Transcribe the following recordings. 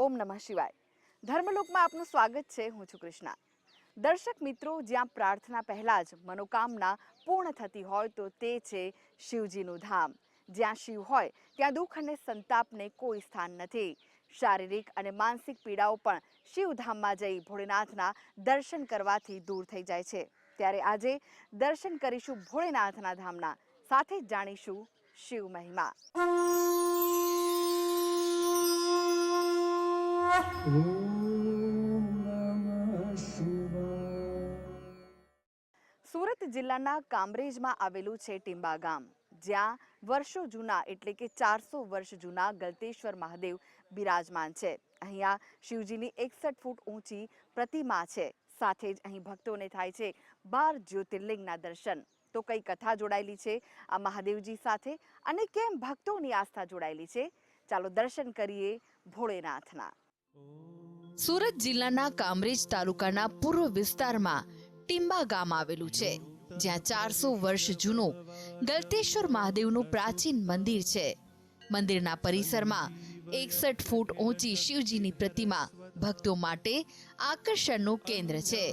ઓમ નમઃ શિવાય. ધર્મલોકમાં આપનું સ્વાગત છે. હું છું કૃષ્ણા. દર્શક મિત્રો, જ્યાં પ્રાર્થના પહેલા જ મનોકામના પૂર્ણ થતી હોય તો તે છે શિવજીનું ધામ. જ્યાં શિવ હોય ત્યાં દુઃખ અને સંતાપને કોઈ સ્થાન નથી. શારીરિક અને માનસિક પીડાઓ પણ શિવધામમાં જઈ ભોળેનાથના દર્શન કરવાથી દૂર થઈ જાય છે. ત્યારે આજે દર્શન કરીશું ભોળેનાથના ધામના, સાથે જ જાણીશું શિવ મહિમા. સુરત જિલ્લાના કામરેજમાં આવેલું છે ટીંબા ગામ, જ્યાં વર્ષો જૂના એટલે કે 400 વર્ષ જૂના ગલતેશ્વર મહાદેવ બિરાજમાન છે. અહીંયા શિવજીની 61 ફૂટ ઊંચી પ્રતિમા છે. સાથે જ અહીં ભક્તોને થાય છે 12 જ્યોતિર્લિંગના દર્શન. તો કઈ કથા જોડાયેલી છે આ મહાદેવજી સાથે અને કેમ ભક્તોની આસ્થા જોડાયેલી છે? ચાલો દર્શન કરીએ ભોળેનાથના. સુરત જિલ્લાના કામરેજ તાલુકાના પૂર્વ વિસ્તારમાં ટીંબા ગામ આવેલું છે, જ્યાં 400 વર્ષ જૂનું ગલતેશ્વર મહાદેવનું પ્રાચીન મંદિર છે. મંદિરના પરિસરમાં 61 ફૂટ ઊંચી શિવજીની પ્રતિમા ભક્તો માટે આકર્ષણનું કેન્દ્ર છે.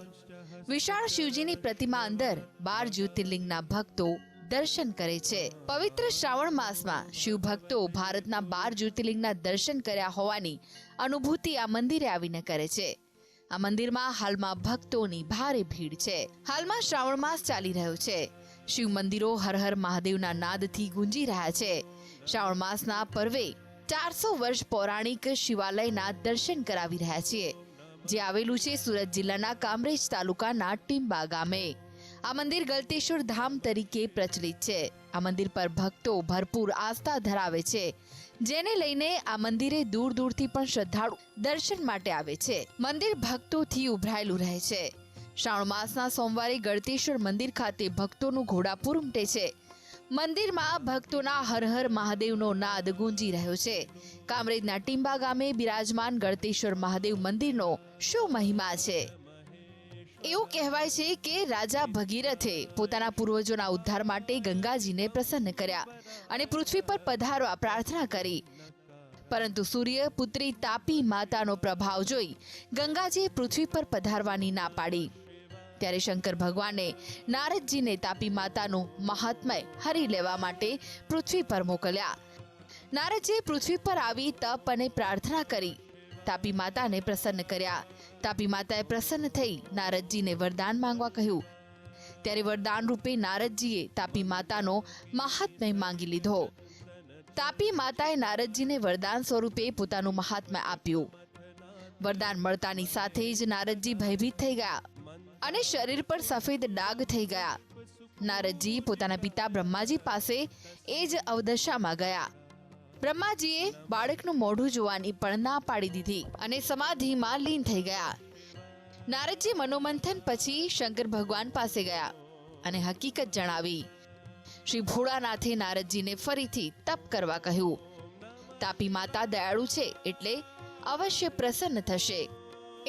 વિશાળ શિવજીની પ્રતિમા અંદર 12 જ્યોતિર્લિંગના ભક્તો દર્શન કરે છે. પવિત્ર શ્રાવણ માસમાં શિવ ભક્તો ભારતના 12 જ્યોતિર્લિંગના દર્શન કર્યા હોવાની અનુભૂતિ આ મંદિરે આવીને કરે છે. આ મંદિરમાં હાલમાં ભક્તોની ભારે ભીડ છે. હાલમાં શ્રાવણ માસ ચાલી રહ્યો છે. શિવ મંદિરો હર હર મહાદેવના નાદથી ગુંજી રહ્યા છે. શ્રાવણ માસના પર્વે 400 વર્ષ પૌરાણિક શિવાલયના દર્શન કરાવી રહ્યા છીએ, જે આવેલું છે સુરત જિલ્લાના કામરેજ તાલુકાના ટીંબા ગામે. આ મંદિર ગલતેશ્વર ધામ તરીકે પ્રચલિત છે. આ મંદિર પર ભક્તો ભરપૂર આસ્થા ધરાવે છે, જેને લઈને આ મંદિરે દૂર દૂરથી પણ શ્રદ્ધાળુ દર્શન માટે આવે છે. મંદિર ભક્તોથી ઉભરાયેલું રહે છે. શ્રાવણ માસના સોમવારે ગળતેશ્વર મંદિર ખાતે ભક્તોનું ઘોડાપૂર ઉમટે છે. મંદિરમાં ભક્તોના હર હર મહાદેવનો નાદ ગુંજી રહ્યો છે. કામરેજના ટીંબા ગામે બિરાજમાન ગળતેશ્વર મહાદેવ મંદિરનો શું મહિમા છે? એવું કહેવાય છે કે રાજા ભગીરથે પોતાના પૂર્વજોના ઉદ્ધાર માટે ગંગાજીને પ્રસન્ન કર્યા અને પૃથ્વી પર પધારવા પ્રાર્થના કરી. પરંતુ સૂર્ય પુત્રી તાપી માતાનો પ્રભાવ જોઈ ગંગાજીએ પૃથ્વી પર પધારવાની ના પાડી. ત્યારે શંકર ભગવાને નારદજીને તાપી માતાનું મહાત્મય હરી લેવા માટે પૃથ્વી પર મોકલ્યા. નારદજીએ પૃથ્વી પર આવી તપ અને પ્રાર્થના કરી તાપી માતાને પ્રસન્ન કર્યા. તાપી માતાએ પ્રસન્ન થઈ નારદજીને વરદાન માંગવા કહ્યું. ત્યારે વરદાન રૂપે નારદજીએ તાપી માતાનો મહાત્મય માંગી લીધો. તાપી માતાએ નારદજીને વરદાન સ્વરૂપે પોતાનું મહાત્મય આપ્યું. વરદાન મળતાની સાથે જ નારદજી ભયભીત થઈ ગયા અને શરીર પર સફેદ ડાઘ થઈ ગયા. નારદજી પોતાના પિતા બ્રહ્માજી પાસે એ જ અવદશામાં ગયા. બ્રહ્માજીએ બાળકનું મોઢું જોવાની પણ ના પાડી દીધી અને સમાધિમાં લીન થઈ ગયા. નારદજી મનોમંથન પછી શંકર ભગવાન પાસે ગયા અને હકીકત જણાવી. શ્રી ભોળાનાથે નારદજીને ફરીથી તપ કરવા કહ્યું. તાપી માતા દયાળુ છે એટલે અવશ્ય પ્રસન્ન થશે.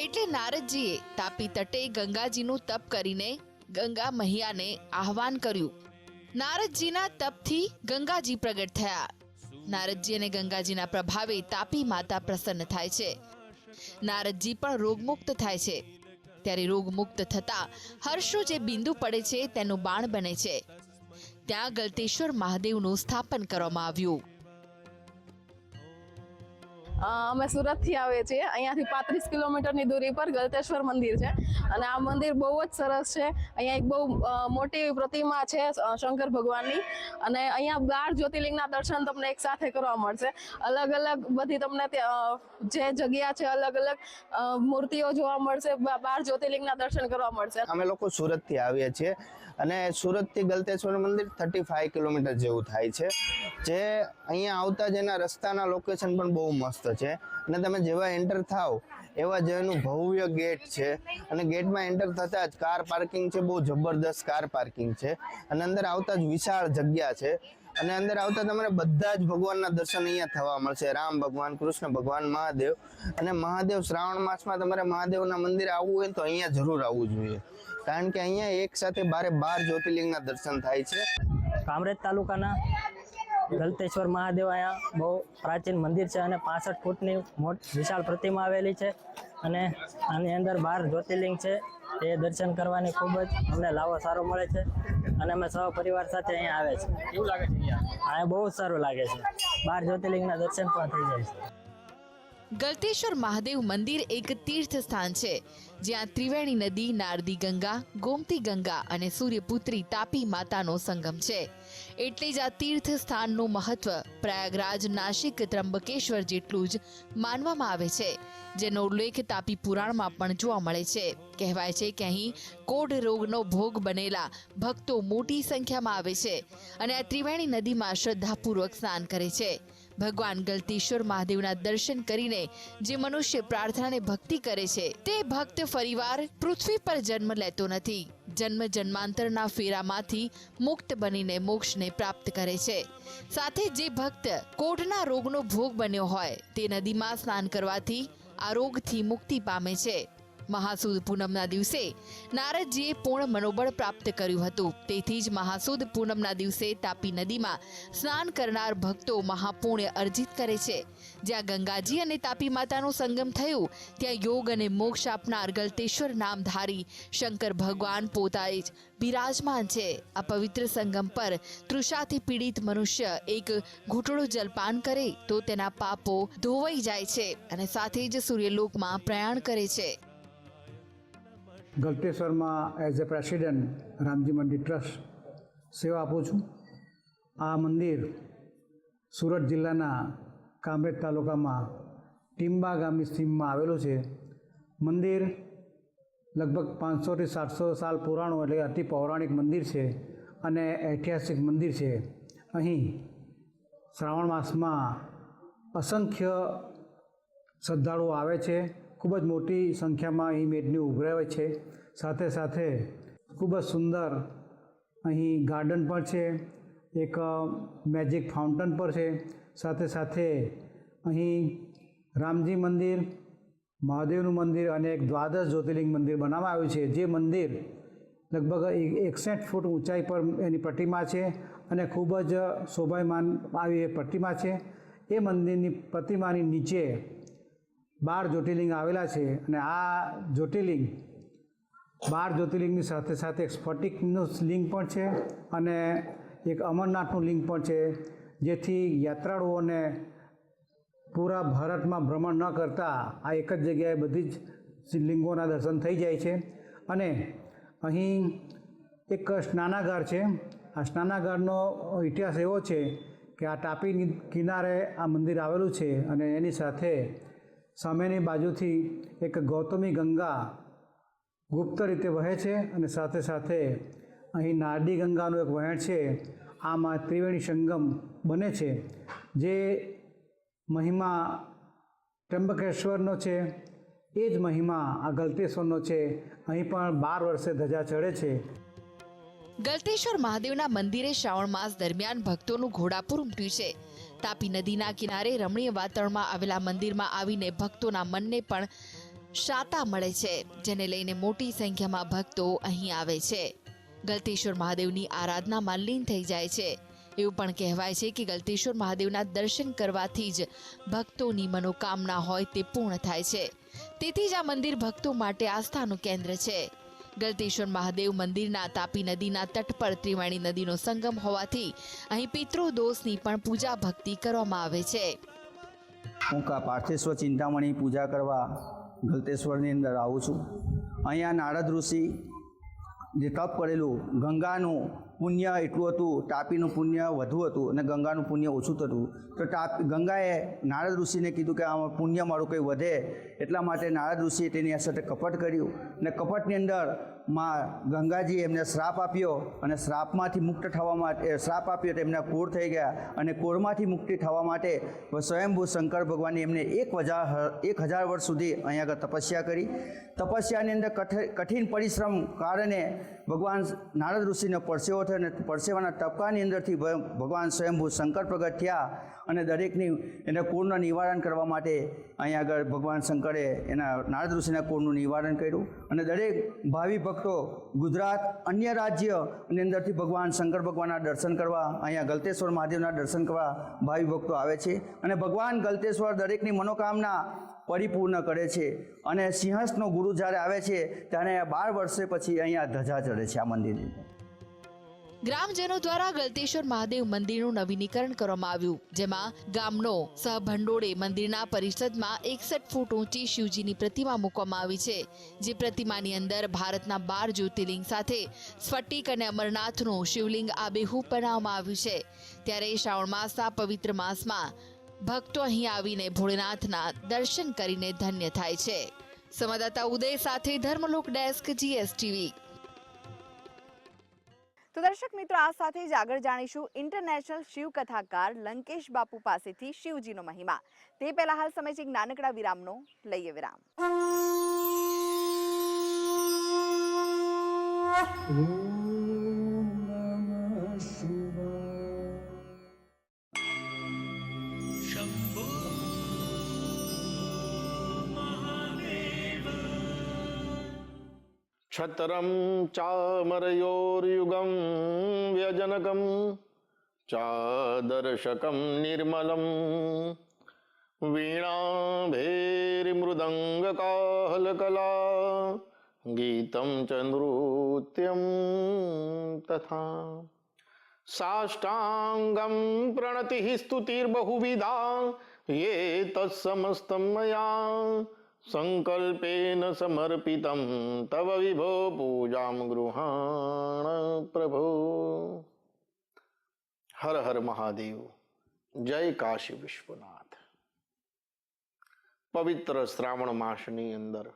એટલે નારદજીએ તાપી તટે ગંગાજીનું તપ કરીને ગંગા મૈયાને આહવાન કર્યું. નારદજીના તપથી ગંગાજી પ્રગટ થયા. નારદજી અને ગંગાજીના પ્રભાવે તાપી માતા પ્રસન્ન થાય છે. નારદજી પણ રોગમુક્ત થાય છે. ત્યારે રોગમુક્ત થતા હર્ષો જે બિંદુ પડે છે તેનું બાણ બને છે. ત્યાં ગલતેશ્વર મહાદેવનું સ્થાપન કરવામાં આવ્યું. અમે સુરતથી આવીએ છીએ. અહીંયાથી 35 કિલોમીટરની દૂરી પર ગલતેશ્વર મંદિર છે અને આ મંદિર બહુ જ સરસ છે. અહીંયા એક બહુ મોટી પ્રતિમા છે શંકર ભગવાનની અને અહીંયા 12 જ્યોતિર્લિંગના દર્શન તમને એક સાથે કરવા મળશે. અલગ અલગ બધી તમને જે જગ્યા છે અલગ અલગ મૂર્તિઓ જોવા મળશે. 12 જ્યોતિર્લિંગના દર્શન કરવા મળશે. અમે લોકો સુરતથી આવીએ છીએ અને સુરતથી ગલતેશ્વર મંદિર 35 કિલોમીટર જેવું થાય છે. જે અહીંયા આવતા જ એના રસ્તાના લોકેશન પણ બહુ મસ્ત છે અને તમે જેવા એન્ટર થાવ એવા જેનું ભવ્ય ગેટ છે અને ગેટમાં એન્ટર થતા જ કાર પાર્કિંગ છે, બહુ જબરદસ્ત કાર પાર્કિંગ છે અને અંદર આવતા જ વિશાળ જગ્યા છે અને અંદર આવતા તમને બધા જ ભગવાનના દર્શન અહીંયા થવા મળશે. રામ ભગવાન, કૃષ્ણ ભગવાન, મહાદેવ. અને મહાદેવ શ્રાવણ માસમાં તમારે મહાદેવના મંદિરે આવવું હોય તો અહીંયા જરૂર આવવું જોઈએ, કારણ કે અહીંયા એક સાથે 12 જ્યોતિર્લિંગના દર્શન થાય છે. કામરેજ તાલુકાના ગલતેશ્વર મહાદેવ અહીંયા બહુ પ્રાચીન મંદિર છે અને 65 ફૂટની વિશાળ પ્રતિમા આવેલી છે અને આની અંદર 12 જ્યોતિર્લિંગ છે. તે દર્શન કરવાની ખૂબ જ અમને લાવો સારો મળે છે અને અમે સહ પરિવાર સાથે અહીંયા આવે છે. કેવું લાગે છે અહીંયા બહુ જ સારું લાગે છે. 12 જ્યોતિર્લિંગના દર્શન પણ થઈ જાય છે. ગલતેશ્વર મહાદેવ મંદિર એક તીર્થ સ્થાન છે જ્યાં ત્રિવેણી નદી, નારદી ગંગા, ગોમતી ગંગા અને સૂર્યપુત્રી તાપી માતાનો સંગમ છે. એટલે જ આ તીર્થ સ્થાનનું મહત્વ પ્રયાગરાજ, નાસિક, ત્રંબકેશ્વર જેટલું જ માનવામાં આવે છે, જેનો ઉલ્લેખ તાપી પુરાણમાં પણ જોવા મળે છે. કહેવાય છે કે અહીં કોઢ રોગનો ભોગ બનેલા ભક્તો મોટી સંખ્યામાં આવે છે અને આ ત્રિવેણી નદીમાં શ્રદ્ધાપૂર્વક સ્નાન કરે છે. ભગવાન ગલતેશ્વર મહાદેવના દર્શન કરીને જે મનુષ્ય પ્રાર્થનાને ભક્તિ કરે છે તે ભક્ત ફરીવાર પૃથ્વી પર જન્મ લેતો નથી. જન્મ જન્માંતરના ફેરામાંથી મુક્ત બનીને મોક્ષને પ્રાપ્ત કરે છે. સાથે જે ભક્ત કોઢના રોગનો ભોગ બન્યો હોય તે નદીમાં સ્નાન કરવાથી આ રોગથી મુક્તિ પામે છે. મહાસુદ પૂનમના દિવસે નારદજીએ પૂર્ણ મનોબળ પ્રાપ્ત કર્યું હતું. તેથી જ મહાસુદ પૂનમના દિવસે તાપી નદીમાં સ્નાન કરનાર ભક્તો મહાપુણ્ય અર્જિત કરે છે. જ્યાં ગંગાજી અને તાપી માતાનું સંગમ થયું ત્યાં યોગ અને મોક્ષ આપનાર ગલતેશ્વર નામધારી શંકર ભગવાન પોતાએ જ બિરાજમાન છે. આ પવિત્ર સંગમ પર તૃષાથી પીડિત મનુષ્ય એક ઘૂંટડો જલપાન કરે તો તેના પાપો ધોવાઈ જાય છે અને સાથે જ સૂર્યલોકમાં પ્રયાણ કરે છે. ગલતેશ્વરમાં એઝ એ પ્રેસિડેન્ટ રામજી મંદિર ટ્રસ્ટ સેવા આપું છું. આ મંદિર સુરત જિલ્લાના કામરેજ તાલુકામાં ટીંબા ગામની સીમમાં આવેલું છે. મંદિર લગભગ 500 થી 700 સાલ પુરાણું એટલે અતિ પૌરાણિક મંદિર છે અને ઐતિહાસિક મંદિર છે. અહીં શ્રાવણ માસમાં અસંખ્ય શ્રદ્ધાળુઓ આવે છે. ખૂબ જ મોટી સંખ્યામાં અહીં મેદની ઉભરાય છે. સાથે સાથે ખૂબ જ સુંદર અહીં ગાર્ડન પણ છે, એક મેજિક ફાઉન્ટન પણ છે. સાથે સાથે અહીં રામજી મંદિર, મહાદેવનું મંદિર અને એક દ્વાદશ જ્યોતિર્લિંગ મંદિર બનાવવામાં આવ્યું છે. જે મંદિર લગભગ 61 ફૂટ ઊંચાઈ પર એની પ્રતિમા છે અને ખૂબ જ શોભાયમાન આવી એ પ્રતિમા છે. એ મંદિરની પ્રતિમાની નીચે 12 જ્યોતિર્લિંગ આવેલા છે અને આ જ્યોતિર્લિંગ 12 જ્યોતિર્લિંગની સાથે સાથે એક સ્ફટિકનું લિંગ પણ છે અને એક અમરનાથનું લિંગ પણ છે, જેથી યાત્રાળુઓને પૂરા ભારતમાં ભ્રમણ ન કરતા આ એક જ જગ્યાએ બધી જ લિંગોના દર્શન થઈ જાય છે. અને અહીં એક સ્નાનાગાર છે. આ સ્નાનાગારનો ઇતિહાસ એવો છે કે આ તાપીની કિનારે આ મંદિર આવેલું છે અને એની સાથે સામેની બાજુથી એક ગૌતમી ગંગા ગુપ્ત રીતે વહે છે અને સાથે સાથે અહીં નારદી ગંગાનું એક વહેણ છે. આમાં ત્રિવેણી સંગમ બને છે. જે મહિમા ત્રંબકેશ્વરનો છે એ જ મહિમા આ ગલતેશ્વરનો છે. અહીં પણ 12 વર્ષે ધજા ચડે છે. ગલતેશ્વર મહાદેવના મંદિરે શ્રાવણ માસ દરમિયાન ભક્તોનું ઘોડાપુર ઉમટ્યું છે. તાપી નદીના કિનારે રમણીય વાતાવરણમાં આવેલા મંદિરમાં આવીને ભક્તોના મનને પણ શાતા મળે છે, જેને લઈને મોટી સંખ્યામાં ભક્તો અહીં આવે છે. ગલતેશ્વર મહાદેવની આરાધનામાં લીન થઈ જાય છે. એવું પણ કહેવાય છે કે ગલતેશ્વર મહાદેવના દર્શન કરવાથી જ ભક્તોની મનોકામના હોય તે પૂર્ણ થાય છે. તેથી જ આ મંદિર ભક્તો માટે આસ્થાનું કેન્દ્ર છે. ગલતેશ્વર મહાદેવ મંદિરના તાપી નદીના તટ પર ત્રિવેણી નદીનો સંગમ હોવાથી અહીં પિતૃદોષની પણ પૂજા ભક્તિ કરવામાં આવે છે. હું પાર્થેશ્વર ચિંતામણી પૂજા કરવા ગલતેશ્વરની અંદર આવું છું. અહીંયા નારદ ઋષિ જે તપ કરેલું, ગંગાનું પુણ્ય એટલું હતું, તાપીનું પુણ્ય વધુ હતું અને ગંગાનું પુણ્ય ઓછું થતું. તો ગંગાએ નારદ ઋષિને કીધું કે આ પુણ્ય મારું કંઈ વધે, એટલા માટે નારદ ઋષિએ તેની સાથે કપટ કર્યું અને કપટની અંદર ગંગાજી એમને શ્રાપ આપ્યો અને શ્રાપમાંથી મુક્ત થવા માટે શ્રાપ આપ્યો તો એમના કોર થઈ ગયા અને કોરમાંથી મુક્તિ થવા માટે સ્વયંભૂ શંકર ભગવાને એમને 1000 વર્ષ સુધી અહીંયા આગળ તપસ્યા કરી. તપસ્યાની અંદર કઠિન પરિશ્રમ કારણે ભગવાન નારદ ઋષિને પરસેવો થયો અને પરસેવાના તપકાની અંદરથી ભગવાન સ્વયંભૂ શંકર પ્રગટ થયા અને દરેકની એના કોળના નિવારણ કરવા માટે અહીંયા આગળ ભગવાન શંકરે એના નારદ ઋષિના કોળનું નિવારણ કર્યું અને દરેક ભાવિ ભક્તો ગુજરાત અન્ય રાજ્ય અને અંદરથી ભગવાન શંકર ભગવાનના દર્શન કરવા અહીંયા ગલતેશ્વર મહાદેવના દર્શન કરવા ભાવિ ભક્તો આવે છે અને ભગવાન ગલતેશ્વર દરેકની મનોકામના પરિપૂર્ણ કરે છે અને સિંહસ્થનો ગુરુ જ્યારે આવે છે ત્યારે 12 વર્ષે પછી અહીંયા ધજા ચડે છે આ મંદિરની. ગ્રામજનો દ્વારા ગલતેશ્વર મહાદેવ મંદિરનું નવીનીકરણ કરવામાં આવ્યું, જેમાં ગામનો સહભંડોળે મંદિરના પરિસરમાં 61 ફૂટ ઊંચી શિવજીની પ્રતિમા મૂકવામાં આવી છે, જે પ્રતિમાની અંદર ભારતના 12 જ્યોતિર્લિંગ સાથે સ્ફટિક અને અમરનાથનું શિવલિંગ આબેહૂબ બનાવવામાં આવ્યું છે. ત્યારે શ્રાવણ માસના પવિત્ર માસમાં ભક્તો અહીં આવીને ભોળેનાથના દર્શન કરીને ધન્ય થાય છે. સંવાદદાતા ઉદય સાથે ધર્મલોક ડેસ્ક GSTV. તો દર્શક મિત્રો, આ સાથે જ આગળ જાણીશું ઇન્ટરનેશનલ શિવ કથાકાર લંકેશ બાપુ પાસેથી શિવજીનો મહિમા. તે પહેલા હાલ સમય છે એક નાનકડા વિરામનો. લઈએ વિરામ. छत्रं चामरयोर्युगं व्यजनकं चादर्शकं निर्मलं वीणाभैर्मृदङ्गकाहलकला गीतं च नृत्यं तथा साष्टाङ्गं प्रणतिः स्तुतिर्बहुविधा ये तत्समस्तं मया संकल्पेन समर्पितं तव विभो पूजां गृहाण प्रभो. हर हर महादेव. जय काशी विश्वनाथ. पवित्र श्रावण मासनी अंदर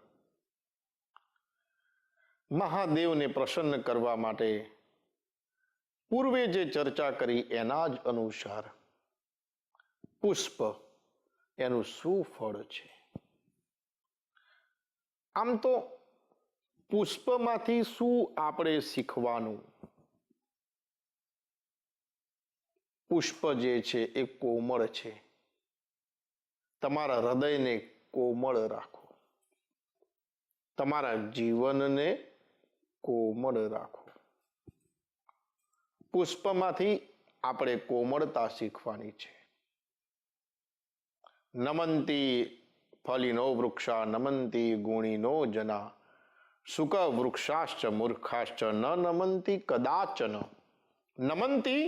મહાદેવને પ્રસન્ન કરવા માટે પૂર્વે જે ચર્ચા કરી એના જ અનુસાર પુષ્પ એનું શું ફળ છે. આમ તો પુષ્પમાંથી શું આપણે શીખવાનું? પુષ્પ જે છે એ કોમળ છે. તમારા હૃદયને કોમળ રાખો, તમારા જીવનને કોમળ રાખો. પુષ્પમાંથી આપણે કોમળતા શીખવાની છે. નમંતી ફલિનો વૃક્ષા નમંતી ગુણીનો જના સુક વૃક્ષાશ્ચ મૂર્ખાશ્ચ ન નમંતી કદાચન. નમંતી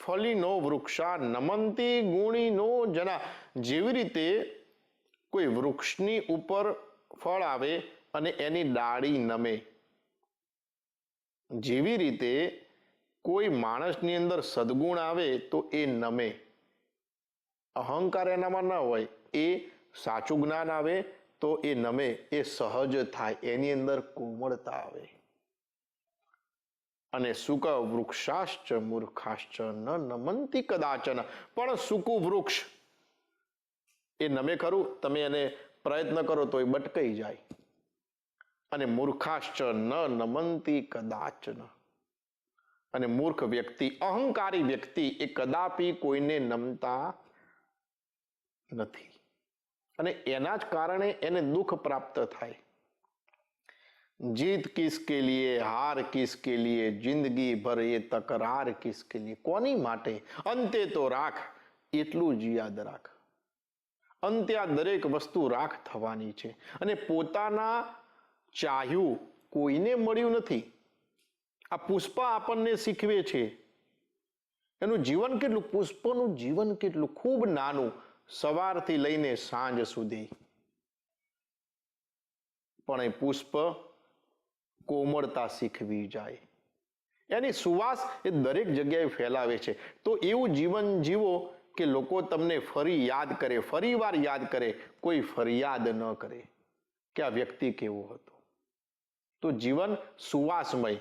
ફલિનો વૃક્ષા નમંતી ગુણીનો જના. જેવી રીતે કોઈ વૃક્ષની ઉપર ફળ આવે અને એની ડાળી નમે, જેવી રીતે કોઈ માણસની અંદર સદગુણ આવે તો એ નમે, અહંકાર એનામાં ના હોય, એ સાચું જ્ઞાન આવે તો એ નમે, એ સહજ થાય, એની અંદર કોમળતા આવે. અને સુક વૃક્ષાશ્ચ મૂર્ખાશ્ચ ન નમંતી કદાચન. પણ સૂકું વૃક્ષ એ નમે ખરું, તમે એને પ્રયત્ન કરો તો એ બટકાઈ જાય. અને મૂર્ખાશ્ચ ન નમંતી કદાચન. અને મૂર્ખ વ્યક્તિ, અહંકારી વ્યક્તિ એ કદાપી કોઈને નમતા નથી અને એના જ કારણે એને દુઃખ પ્રાપ્ત થાય. જીત કિસકે લીએ, હાર કિસકે લીએ, જિંદગી ભર એ તકરાર કિસકે લીએ. કોની માટે? અંતે તો રાખ એટલું જ યાદ રાખ. અંતે આ દરેક વસ્તુ રાખ થવાની છે અને પોતાના ચાહ્યું કોઈને મળ્યું નથી. આ પુષ્પ આપણને શીખવે છે. એનું જીવન કેટલું, પુષ્પનું જીવન કેટલું, ખૂબ નાનું, સવારથી લઈને સાંજ સુધી. પણ એ પુષ્પ કોમળતા શીખવી જાય, એની સુવાસ એ દરેક જગ્યાએ ફેલાવે છે. તો એવું જીવન જીવો કે લોકો તમને ફરી યાદ કરે, ફરી વાર યાદ કરે, કોઈ ફરિયાદ ન કરે કે આ વ્યક્તિ કેવો હતો. તો જીવન સુવાસમય,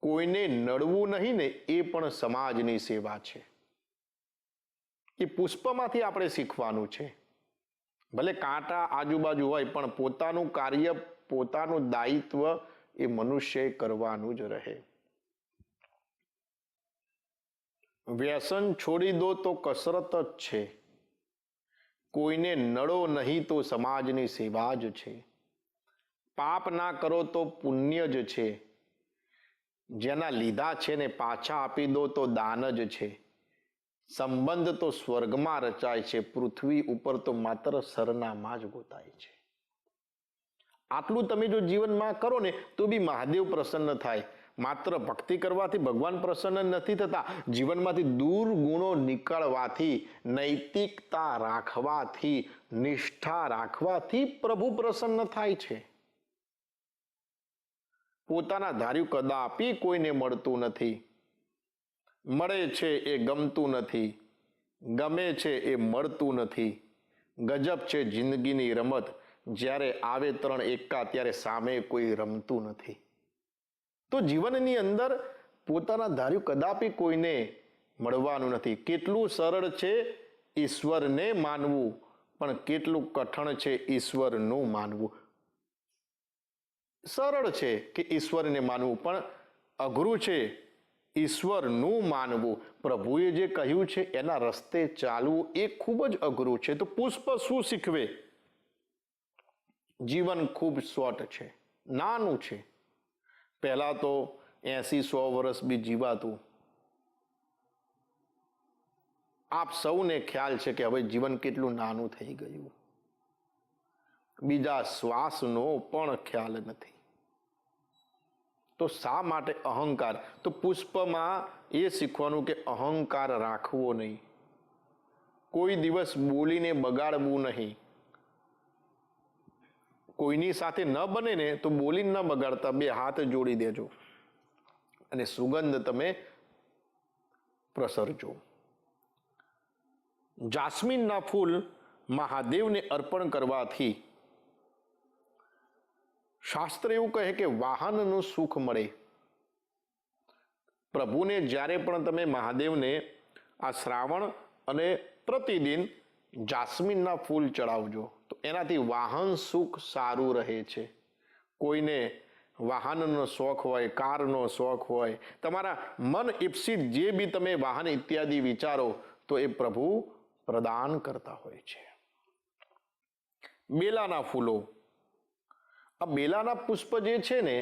કોઈને નડવું નહીં ને એ પણ સમાજની સેવા છે. એ પુષ્પમાંથી આપણે શીખવાનું છે. ભલે કાંટા આજુબાજુ હોય પણ પોતાનું કાર્ય, પોતાનું દાયિત્વ એ મનુષ્ય કરવાનું જ રહે. વ્યસન છોડી દો તો કસરત જ છે, કોઈને નડો નહીં તો સમાજની સેવા જ છે, પાપ ના કરો તો પુણ્ય જ છે, જેના લીધા છે ને પાછા આપી દો તો દાન જ છે, સંબંધ તો સ્વર્ગમાં રચાય છે, પૃથ્વી ઉપર તો માત્ર સરનામાં જ ગોતાય છે. આટલું તમે જો જીવનમાં કરો ને તો બી મહાદેવ પ્રસન્ન થાય. માત્ર ભક્તિ કરવાથી ભગવાન પ્રસન્ન નથી થતા, જીવનમાંથી દુર્ગુણો નીકળવાથી, નૈતિકતા રાખવાથી, નિષ્ઠા રાખવાથી પ્રભુ પ્રસન્ન થાય છે. પોતાના ધાર્યું કદાપી કોઈને મળતું નથી, મળે છે એ ગમતું નથી, ગમે છે એ મળતું નથી. ગજબ છે જિંદગીની રમત, જ્યારે આવે ત્રણ એકા ત્યારે સામે કોઈ રમતું નથી. તો જીવનની અંદર પોતાના ધાર્યું કદાપી કોઈને મળવાનું નથી. કેટલું સરળ છે ઈશ્વરને માનવું, પણ કેટલું કઠણ છે ઈશ્વરનું માનવું. સરળ છે કે ઈશ્વરને માનવું, પણ અઘરું છે ઈશ્વરનું માનવું. પ્રભુએ જે કહ્યું છે એના રસ્તે ચાલવું એ ખૂબ જ અઘરું છે. તો પુષ્પ શું શીખવે? જીવન ખૂબ શોર્ટ છે, નાનું છે. પહેલા તો 80-100 વર્ષ બી જીવાતું. આપ સૌને ખ્યાલ છે કે હવે જીવન કેટલું નાનું થઈ ગયું. બીજા શ્વાસનો પણ ખ્યાલ નથી. તો શા માટે અહંકાર? તો પુષ્પમાં એ શીખવાનું કે અહંકાર રાખવો નહીં, કોઈ દિવસ બોલીને બગાડવું નહીં. કોઈની સાથે ન બને ને તો બોલીને ન બગાડતા, બે હાથ જોડી દેજો અને સુગંધ તમે પ્રસરજો. જાસ્મીનના ફૂલ મહાદેવને અર્પણ કરવાથી શાસ્ત્ર એવું કહે કે વાહનનું સુખ મળે. પ્રભુને જ્યારે પણ તમે મહાદેવને આ શ્રાવણ અને પ્રતિદિન જાસ્મીનના ફૂલ ચડાવજો તો એનાથી વાહન સુખ સારું રહે છે. કોઈને વાહનનો શોખ હોય, કારનો શોખ હોય, તમારા મન ઈપ્સિત જે બી તમે વાહન ઇત્યાદિ વિચારો તો એ પ્રભુ પ્રદાન કરતા હોય છે. બેલાના ફૂલો, આ બેલાના પુષ્પ જે છે ને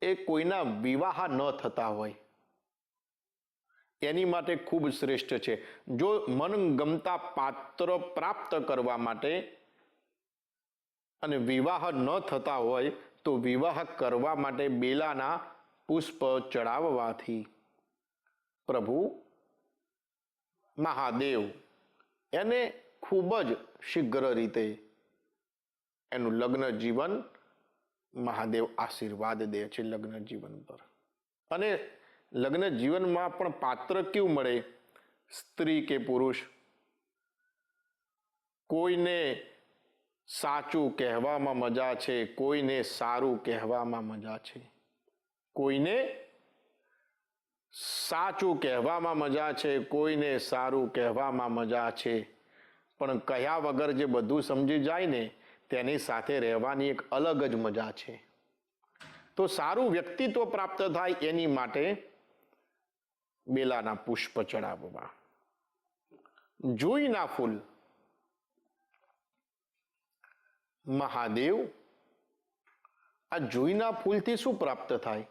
એ કોઈના વિવાહ ન થતા હોય એની માટે ખૂબ શ્રેષ્ઠ છે. જો મનગમતા પાત્ર પ્રાપ્ત કરવા માટે અને વિવાહ ન થતા હોય તો વિવાહ કરવા માટે બેલાના પુષ્પ ચડાવવાથી પ્રભુ મહાદેવ એને ખૂબ જ શીઘ્ર રીતે એનું લગ્ન જીવન મહાદેવ આશીર્વાદ દે છે લગ્ન જીવન પર. અને લગ્ન જીવનમાં પણ પાત્ર કેવું મળે? સ્ત્રી કે પુરુષ, કોઈને સાચું કહેવામાં મજા છે, કોઈને સારું કહેવામાં મજા છે. કોઈને સાચું કહેવામાં મજા છે, કોઈને સારું કહેવામાં મજા છે, પણ કહ્યા વગર જે બધું સમજી જાય ને તેની સાથે રહેવાની એક અલગ જ મજા છે. તો સારું વ્યક્તિત્વ પ્રાપ્ત થાય એની માટે બેલાના પુષ્પ ચડાવવા. જુઈના ફૂલ, મહાદેવ આ જુઈના ફૂલથી શું પ્રાપ્ત થાય?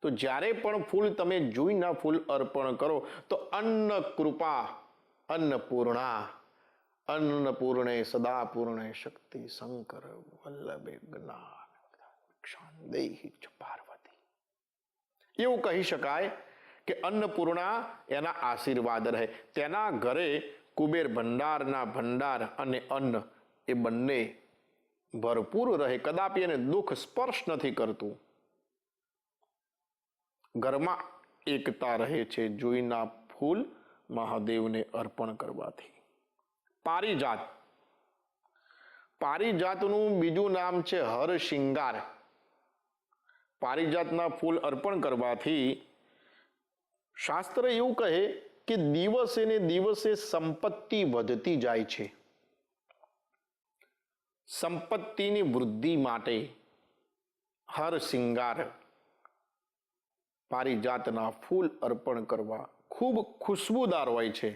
તો જ્યારે પણ ફૂલ તમે જુઈના ફૂલ અર્પણ કરો તો અન્ન કૃપા અન્નપૂર્ણા, અન્નપૂર્ણે સદા પૂર્ણે શક્તિ શંકર વલ્લભે જ્ઞાન દેહી ચ પાર્વતી. એવું કહી શકાય કે અન્નપૂર્ણા એના આશીર્વાદ રહે. તેના ઘરે કુબેર ભંડારના ભંડાર અને અન્ન એ બંને ભરપૂર રહે, કદાપી એને દુઃખ સ્પર્શ નથી કરતું. ઘરમાં એકતા રહે છે જુઈના ફૂલ મહાદેવને અર્પણ કરવાથી. પારિજાત, પારિજાતનું બીજું નામ છે હરશિંગાર. પારિજાતના ફૂલ અર્પણ કરવાથી શાસ્ત્ર એવું કહે કે દિવસે ને દિવસે સંપત્તિ વધતી જાય છે. સંપત્તિની વૃદ્ધિ માટે હરશિંગાર પારિજાતના ફૂલ અર્પણ કરવા ખૂબ ખુશ્બુદાર હોય છે.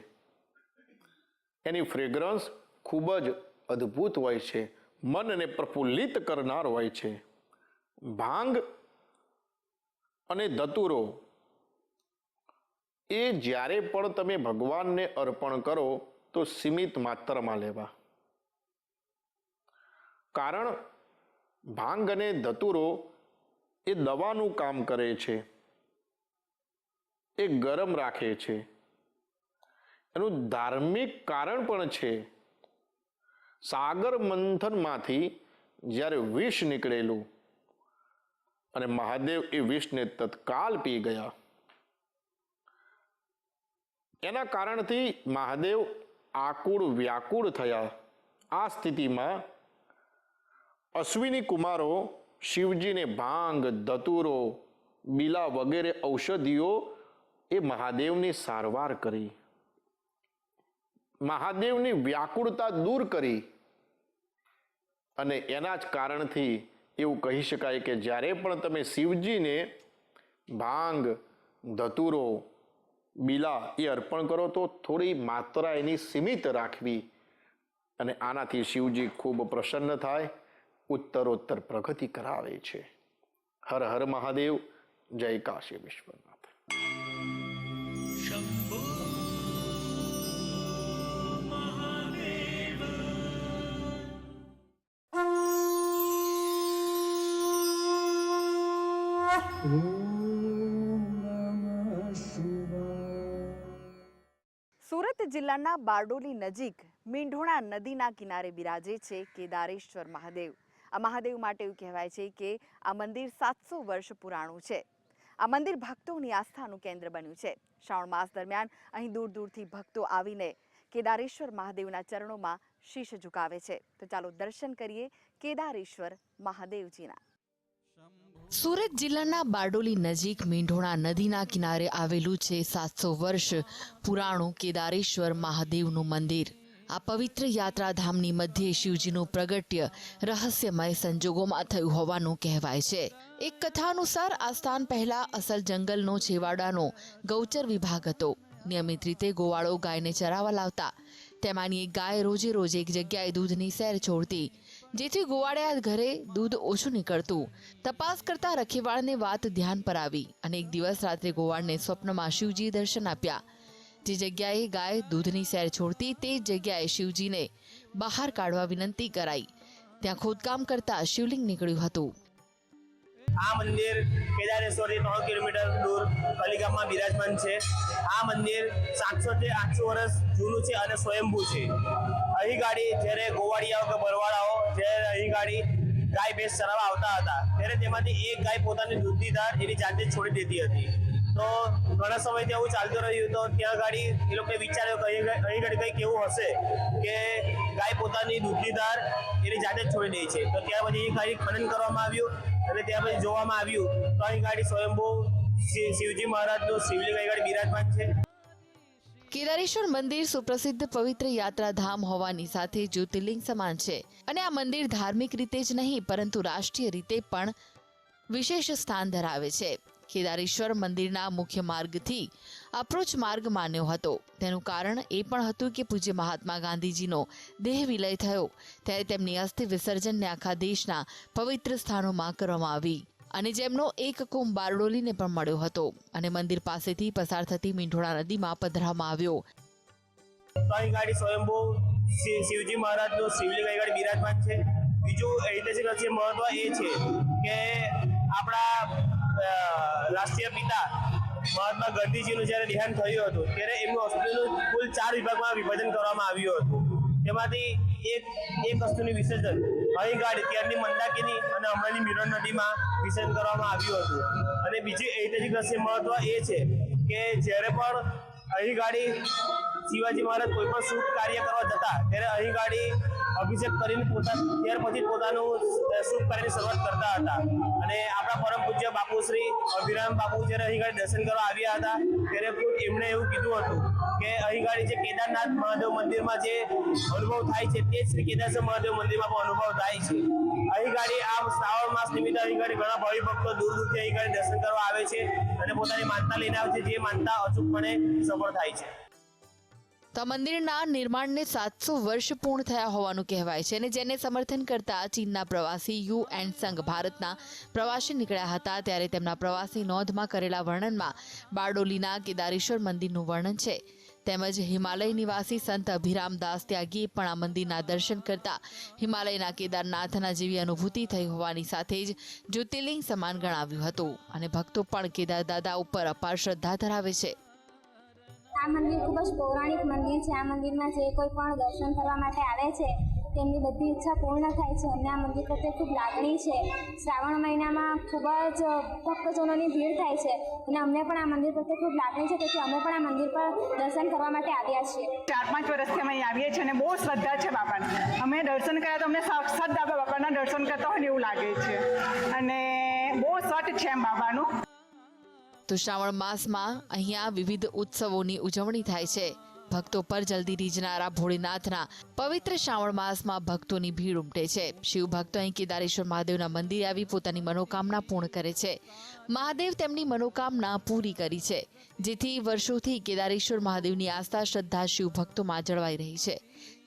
એની ફ્રેગ્રન્સ ખૂબ જ અદ્ભુત હોય છે, મનને પ્રફુલ્લિત કરનાર હોય છે. ભાંગ અને ધતુરો એ જ્યારે પણ તમે ભગવાનને અર્પણ કરો તો સીમિત માત્રામાં લેવા. કારણ ભાંગ અને ધતુરો એ દવાનું કામ કરે છે, એ ગરમ રાખે છે. એનું ધાર્મિક કારણ પણ છે. સાગર મંથનમાંથી જ્યારે વિષ નીકળેલું અને મહાદેવ એ વિષને તત્કાલ પી ગયા, એના કારણથી મહાદેવ આકુળ વ્યાકુળ થયા. આ સ્થિતિમાં અશ્વિની કુમારો શિવજીને ભાંગ, ધતુરો, બીલા વગેરે ઔષધિઓ એ મહાદેવની સારવાર કરી, મહાદેવની વ્યાકુળતા દૂર કરી. અને એના જ કારણથી એવું કહી શકાય કે જ્યારે પણ તમે શિવજીને ભાંગ, ધતુરો, બીલા એ અર્પણ કરો તો થોડી માત્રા એની સીમિત રાખવી, અને આનાથી શિવજી ખૂબ પ્રસન્ન થાય, ઉત્તરોત્તર પ્રગતિ કરાવે છે. હર હર મહાદેવ. જય કાશી વિશ્વનાથ. સુરત જિલ્લાના બારડોલી નજીક મીંઢોણા નદીના કિનારે બિરાજે છે કેદારેશ્વર મહાદેવ. આ મહાદેવ માટે એવું કહેવાય છે કે આ મંદિર 700 વર્ષ પુરાણું છે. આ મંદિર ભક્તોની આસ્થાનું કેન્દ્ર બન્યું છે. શ્રાવણ માસ દરમિયાન અહીં દૂર દૂરથી ભક્તો આવીને કેદારેશ્વર મહાદેવના ચરણોમાં શીશ ઝુકાવે છે. તો ચાલો દર્શન કરીએ કેદારેશ્વર મહાદેવજીના. સુરત જિલ્લાના બારડોલી નજીક મીંઢોણા નદીના કિનારે આવેલું છે 700 વર્ષ પુરાણું કેદારેશ્વર મહાદેવનું મંદિર. આ પવિત્ર યાત્રાધામની મધ્યે શિવજીનું પ્રગટ્ય રહસ્યમય સંજોગોમાં થયું હોવાનું કહેવાય છે. એક કથા અનુસાર આ સ્થાન પહેલા અસલ જંગલનો છેવાડાનો ગૌચર વિભાગ હતો. નિયમિત રીતે ગોવાળો ગાયને ચરાવવા લાવતા. તેમાંની એક ગાય રોજે રોજ એક જગ્યાએ દૂધની સેર છોડતી, જેથી ગોવાળિયા ઘરે દૂધ ઓછું નીકળતું. તપાસ કરતા રખેવાળને વાત ધ્યાન પર આવી અને એક દિવસ રાત્રે ગોવાળને સ્વપ્નમાં શિવજી દર્શન આપ્યા. જે જગ્યાએ ગાય દૂધની સેર છોડતી તે જગ્યાએ શિવજીને બહાર કાઢવા વિનંતી કરાઈ. ત્યાં ખોદકામ કરતા શિવલિંગ નીકળ્યું હતું. આ મંદિર કેદારેશ્વરથી 3 કિલોમીટર દૂર કલીગામમાં બિરાજમાન છે. આ મંદિર 700 થી 800 વર્ષ જૂનું છે અને સ્વયંભૂ છે. અહીં ગાડી જ્યારે ગોવાળિયાઓ કે બરવાળાઓ જ્યારે અહીં ગાડી ગાય ભેંસ ચરાવવા આવતા હતા ત્યારે તેમાંથી એક ગાય પોતાની દૂધની ધાર એની જાતે જ છોડી દેતી હતી. તો ઘણા સમયથી આવું ચાલતું રહ્યું. તો ત્યાં ગાડી એ લોકોએ વિચાર્યું કે અહીં ગાડી કંઈક એવું હશે કે ગાય પોતાની દૂધની ધાર એની જાતે જ છોડી દે છે. તો ત્યાર પછી એ ગાડી ખનન કરવામાં આવ્યું અને ત્યાર પછી જોવામાં આવ્યું તો અહીં ગાડી સ્વયંભૂ શિવજી મહારાજનું શિવલિંગ અહીં ગાડી બિરાજમાન છે. કેદારેશ્વર મંદિર સુપ્રસિદ્ધ પવિત્ર યાત્રાધામ હોવાની સાથે જ્યોતિર્લિંગ સમાન છે અને આ મંદિર ધાર્મિક રીતે જ નહીં પરંતુ રાષ્ટ્રીય રીતે પણ વિશેષ સ્થાન ધરાવે છે. કેદારેશ્વર મંદિરના મુખ્ય માર્ગથી અપ્રોચ માર્ગ માન્યો હતો. તેનું કારણ એ પણ હતું કે પૂજ્ય મહાત્મા ગાંધીજીનો દેહ વિલય થયો ત્યારે તેમની અસ્થિ વિસર્જનને આખા દેશના પવિત્ર સ્થાનોમાં કરવામાં આવી અને જેમનો એક કુંભ બારડોલીને પણ મળ્યો હતો અને મંદિર પાસેથી પસાર થતી મીંઢોણા નદીમાં પધરાવવામાં આવ્યો. તો અહીં ગાડી સ્વયંભૂ શિવજી મહારાજનું શિવલિંગ અહીં ગાડી બિરાજમાન છે. બીજું ઐતિહાસિક મહત્વ એ છે કે આપણા રાષ્ટ્રીય પિતા મહાત્મા ગાંધીજીનું જ્યારે દેહાંત થયું હતું ત્યારે એમનું હોસ્પિટલનું કુલ 4 વિભાગમાં વિભાજન કરવામાં આવ્યું હતું. તેમાંથી એક વસ્તુની વિસર્જન અહીં ગાડી ત્યારની મંદાકિની અને હમણાંની મિરણ નદીમાં વિસર્જન કરવામાં આવ્યું હતું. અને બીજી ઐતિહાસિક મહત્વ એ છે કે જ્યારે પણ અહીં ગાડી શિવાજી મહારાજ કોઈ પણ શુભ કાર્ય કરવા જતા ત્યારે અહીં ગાડી અભિષેક કરીને ત્યાર પછી પોતાનું શુભ કાર્યની શરૂઆત કરતા હતા. અને આપણા પરમ પૂજ્ય બાપુ શ્રી અભિરામ બાપુ જ્યારે અહીં ગાડી દર્શન કરવા આવ્યા હતા ત્યારે ખુદ એમણે એવું કીધું હતું કે અહીં ગાડી જે કેદારનાથ મહાદેવ મંદિરમાં જે અનુભવ થાય છે તે શ્રી કેદારેશ્વર મહાદેવ મંદિરમાં પણ અનુભવ થાય છે. અહીં ગાડી આ શ્રાવણ માસ નિમિત્તે અહીં ગાડી ઘણા ભાવિ ભક્તો દૂર દૂરથી અહીં ગાડી દર્શન કરવા આવે છે અને પોતાની માનતા લઈને આવે છે, જે માનતા અચૂકપણે સફળ થાય છે. તો મંદિરના નિર્માણને 700 વર્ષ પૂર્ણ થયા હોવાનું કહેવાય છે અને જેને સમર્થન કરતા ચીનના પ્રવાસી યુએન સંઘ ભારતના પ્રવાસી નીકળ્યા હતા ત્યારે તેમના પ્રવાસી નોંધમાં કરેલા વર્ણનમાં બારડોલીના કેદારેશ્વર મંદિરનું વર્ણન છે. તેમજ હિમાલય નિવાસી સંત અભિરામદાસ ત્યાગીએ પણ આ મંદિરના દર્શન કરતા હિમાલયના કેદારનાથના જેવી અનુભૂતિ થઈ હોવાની સાથે જ જ્યોતિર્લિંગ સમાન ગણાવ્યું હતું અને ભક્તો પણ કેદાર દાદા ઉપર અપાર શ્રદ્ધા ધરાવે છે. આ મંદિર ખૂબ જ પૌરાણિક મંદિર છે. આ મંદિરમાં જે કોઈ પણ દર્શન કરવા માટે આવે છે તેમની બધી ઈચ્છા પૂર્ણ થાય છે અને આ મંદિર પ્રત્યે ખૂબ લાગણી છે. શ્રાવણ મહિનામાં ખૂબ જ ભક્તજનોની ભીડ થાય છે અને અમને પણ આ મંદિર પ્રત્યે ખૂબ લાગણી છે, તેથી અમે પણ આ મંદિર પર દર્શન કરવા માટે આવ્યા છીએ. 4-5 વર્ષથી અમે અહીં આવીએ છીએ અને બહુ શ્રદ્ધા છે બાપાને. અમે દર્શન કર્યા તો અમને સાક્ષાત બાપાના દર્શન કરતા હોય ને એવું લાગે છે અને બહુ સ્વચ્છ છે એમ બાબાનું. તો શ્રાવણ માસમાં અહીંયા વિવિધ ઉત્સવોની ઉજવણી થાય છે. ભક્તો પર જલ્દી રીઝનારા ભોળેનાથના પવિત્ર શ્રાવણ માસમાં ભક્તોની ભીડ ઉમટે છે. શિવ ભક્તો અહીં કેદારેશ્વર મહાદેવના મંદિરે આવી પોતાની મનોકામના પૂર્ણ કરે છે. મહાદેવ તેમની મનોકામના પૂરી કરી છે, જેથી વર્ષોથી કેદારેશ્વર મહાદેવની આસ્થા શ્રદ્ધા શિવ ભક્તોમાં જળવાઈ રહી છે.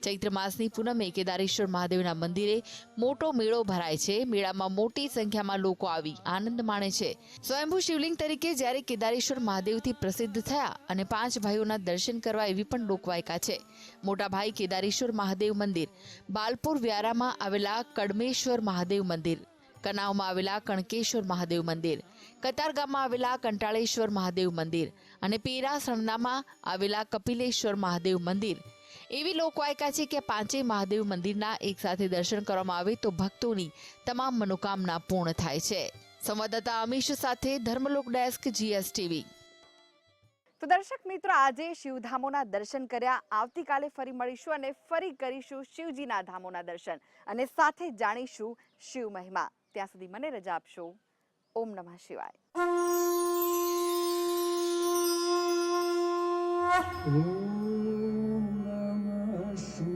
ચૈત્ર માસની પૂનમે કેદારેશ્વર મહાદેવના મંદિરે મોટો મેળો ભરાય છે. મેળામાં મોટી સંખ્યામાં લોકો આવી આનંદ માણે છે. સ્વયંભૂ શિવલિંગ તરીકે જ્યારે કેદારેશ્વર મહાદેવથી પ્રસિદ્ધ થયા અને 5 ભાઈઓના દર્શન કરવા એવી પણ લોકવાયકા છે. મોટા ભાઈ કેદારેશ્વર મહાદેવ મંદિર, બાલપુર વ્યારામાં આવેલા કડમેશ્વર મહાદેવ મંદિર, કનાવમાં આવેલા કણકેશ્વર મહાદેવ મંદિર, કતારગામમાં આવેલા કંટાળેશ્વર મહાદેવ મંદિર અને પેરા સણદામાં આવેલા કપિલેશ્વર મહાદેવ મંદિર એવી લોકવાયકા છે કે 5 મહાદેવ મંદિરના એકસાથે દર્શન કરવામાં આવે તો ભક્તોની તમામ મનોકામના પૂર્ણ થાય છે. સંવાદદાતા અમીશ સાથે ધર્મલોક ડેસ્ક GSTV. તો દર્શક મિત્રો, આજે શિવધામોના દર્શન કર્યા. આવતીકાલે ફરી મળીશું અને ફરી કરીશું શિવજીના ધામોના દર્શન અને સાથે જાણીશું શિવ મહિમા. ત્યાં સુધી મને રજા આપશો. ઓમ નમઃ શિવાય. Shiva.